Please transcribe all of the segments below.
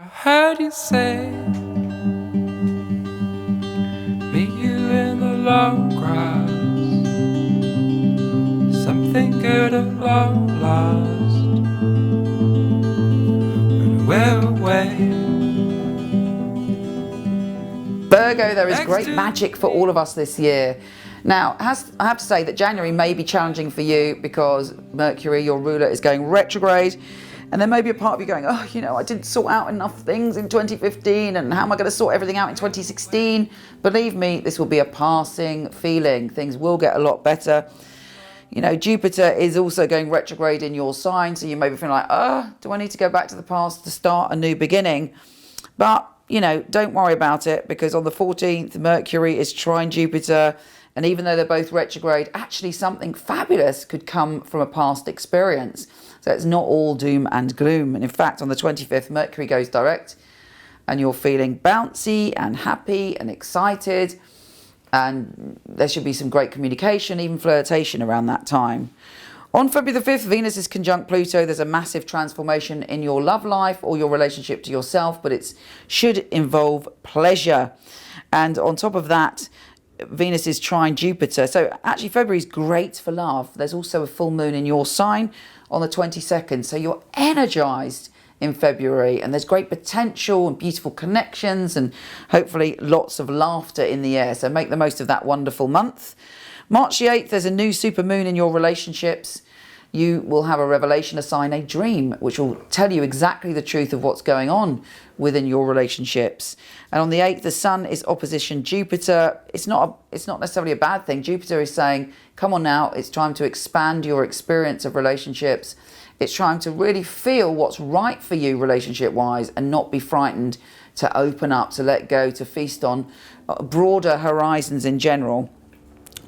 I heard you say, meet you in the long grass. Something good at long last. And we're away. Virgo, there is great magic for all of us this year. Now, I have to say that January may be challenging for you because Mercury, your ruler, is going retrograde. And there may be a part of you going, oh, I didn't sort out enough things in 2015, and how am I going to sort everything out in 2016? Believe me, this will be a passing feeling. Things will get a lot better. Jupiter is also going retrograde in your sign, so you may be feeling like, oh, do I need to go back to the past to start a new beginning? But, don't worry about it, because on the 14th, Mercury is trine Jupiter, and even though they're both retrograde, actually something fabulous could come from a past experience. So it's not all doom and gloom. And in fact, on the 25th, Mercury goes direct and you're feeling bouncy and happy and excited. And there should be some great communication, even flirtation around that time. On February the 5th, Venus is conjunct Pluto. There's a massive transformation in your love life or your relationship to yourself, but it should involve pleasure. And on top of that, Venus is trine Jupiter. So actually February is great for love. There's also a full moon in your sign on the 22nd. So you're energized in February and there's great potential and beautiful connections and hopefully lots of laughter in the air. So make the most of that wonderful month. March the 8th, there's a new super moon in your relationships. You will have a revelation, a sign, a dream, which will tell you exactly the truth of what's going on within your relationships. And on the 8th, the sun is opposition Jupiter. It's not necessarily a bad thing. Jupiter is saying, come on now, it's time to expand your experience of relationships. It's trying to really feel what's right for you relationship-wise and not be frightened to open up, to let go, to feast on broader horizons in general.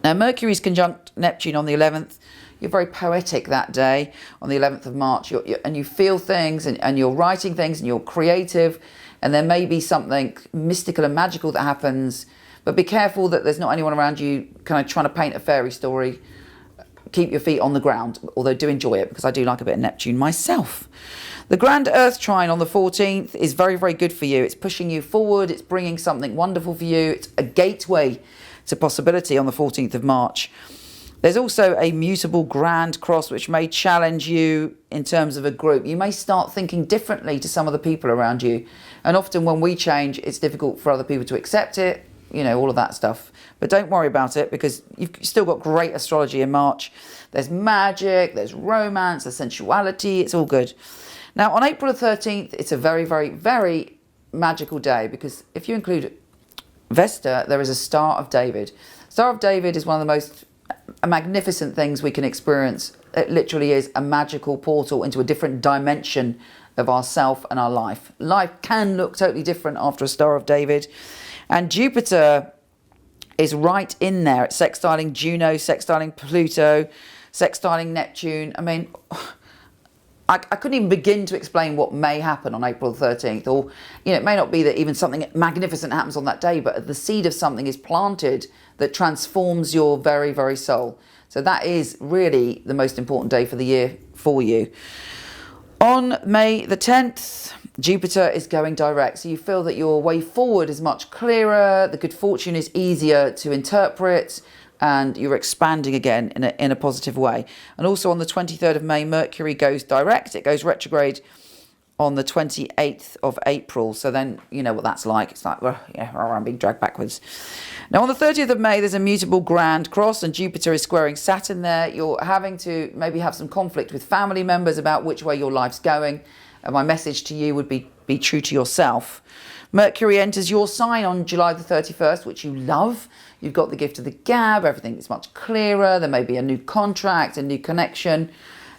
Now, Mercury is conjunct Neptune on the 11th. You're very poetic that day on the 11th of March and you feel things and you're writing things and you're creative and there may be something mystical and magical that happens, but be careful that there's not anyone around you kind of trying to paint a fairy story. Keep your feet on the ground, although do enjoy it because I do like a bit of Neptune myself. The Grand Earth trine on the 14th is very, very good for you. It's pushing you forward. It's bringing something wonderful for you. It's a gateway to possibility on the 14th of March. There's also a Mutable Grand Cross, which may challenge you in terms of a group. You may start thinking differently to some of the people around you. And often when we change, it's difficult for other people to accept it, all of that stuff. But don't worry about it because you've still got great astrology in March. There's magic, there's romance, there's sensuality, it's all good. Now, on April the 13th, it's a very, very, very magical day because if you include Vesta, there is a Star of David. Star of David is one of the most magnificent things we can experience. It literally is a magical portal into a different dimension of ourself and our life. Life can look totally different after a Star of David. And Jupiter is right in there. It's sextiling Juno, sextiling Pluto, sextiling Neptune. I mean, I couldn't even begin to explain what may happen on April 13th. Or, it may not be that even something magnificent happens on that day, but the seed of something is planted that transforms your very, very soul. So that is really the most important day for the year for you. On May the 10th, Jupiter is going direct. So you feel that your way forward is much clearer. The good fortune is easier to interpret. And you're expanding again in a positive way. And also on the 23rd of May, Mercury goes direct. It goes retrograde on the 28th of April. So then you know what that's like. It's like, I'm being dragged backwards. Now on the 30th of May, there's a Mutable Grand Cross and Jupiter is squaring Saturn there. You're having to maybe have some conflict with family members about which way your life's going. And my message to you would be true to yourself. Mercury enters your sign on July the 31st, which you love. You've got the gift of the gab, everything is much clearer. There may be a new contract, a new connection,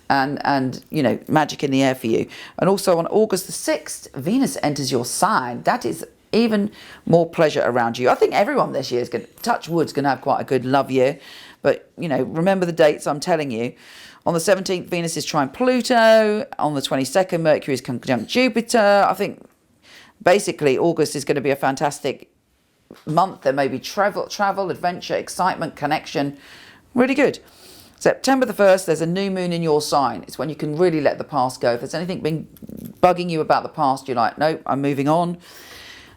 and magic in the air for you. And also on August the 6th, Venus enters your sign. That is even more pleasure around you. I think everyone this year is going to, touch wood, is going to have quite a good love year. But, remember the dates I'm telling you. On the 17th, Venus is trine Pluto. On the 22nd, Mercury is conjunct Jupiter. I think basically August is going to be a fantastic month. There may be travel, adventure, excitement, connection. Really good. September the 1st, there's a new moon in your sign. It's when you can really let the past go. If there's anything been bugging you about the past, you're like, nope, I'm moving on.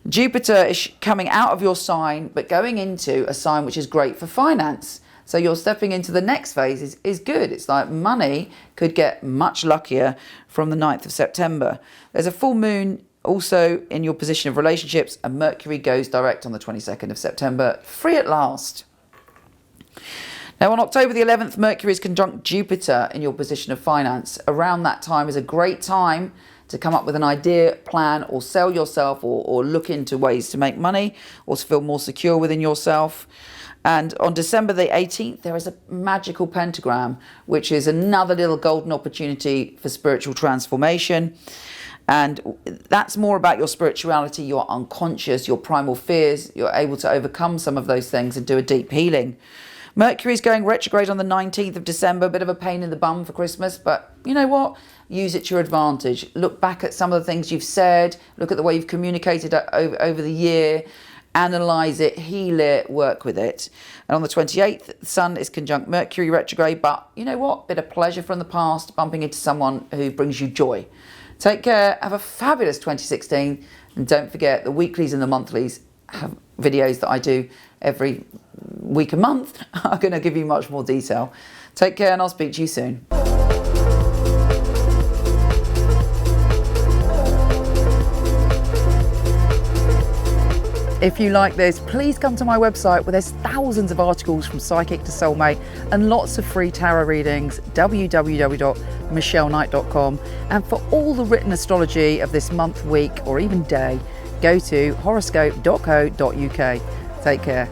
Jupiter is coming out of your sign, but going into a sign which is great for finance. So you're stepping into the next phase is good. It's like money could get much luckier from the 9th of September. There's a full moon also in your position of relationships, and Mercury goes direct on the 22nd of September. Free at last. Now on October the 11th, Mercury is conjunct Jupiter in your position of finance. Around that time is a great time to come up with an idea, plan, or sell yourself, or look into ways to make money, or to feel more secure within yourself. And on December the 18th, there is a magical pentagram, which is another little golden opportunity for spiritual transformation. And that's more about your spirituality, your unconscious, your primal fears. You're able to overcome some of those things and do a deep healing. Mercury is going retrograde on the 19th of December, a bit of a pain in the bum for Christmas, but you know what? Use it to your advantage. Look back at some of the things you've said, look at the way you've communicated over the year, analyse it, heal it, work with it. And on the 28th, the Sun is conjunct Mercury retrograde, but you know what? Bit of pleasure from the past, bumping into someone who brings you joy. Take care, have a fabulous 2016, and don't forget the weeklies and the monthlies have videos that I do every week and month. I'm going to give you much more detail. Take care, and I'll speak to you soon. If you like this, please come to my website where there's thousands of articles from psychic to soulmate and lots of free tarot readings, www.michelleknight.com. And for all the written astrology of this month, week, or even day, go to horoscope.co.uk. Take care.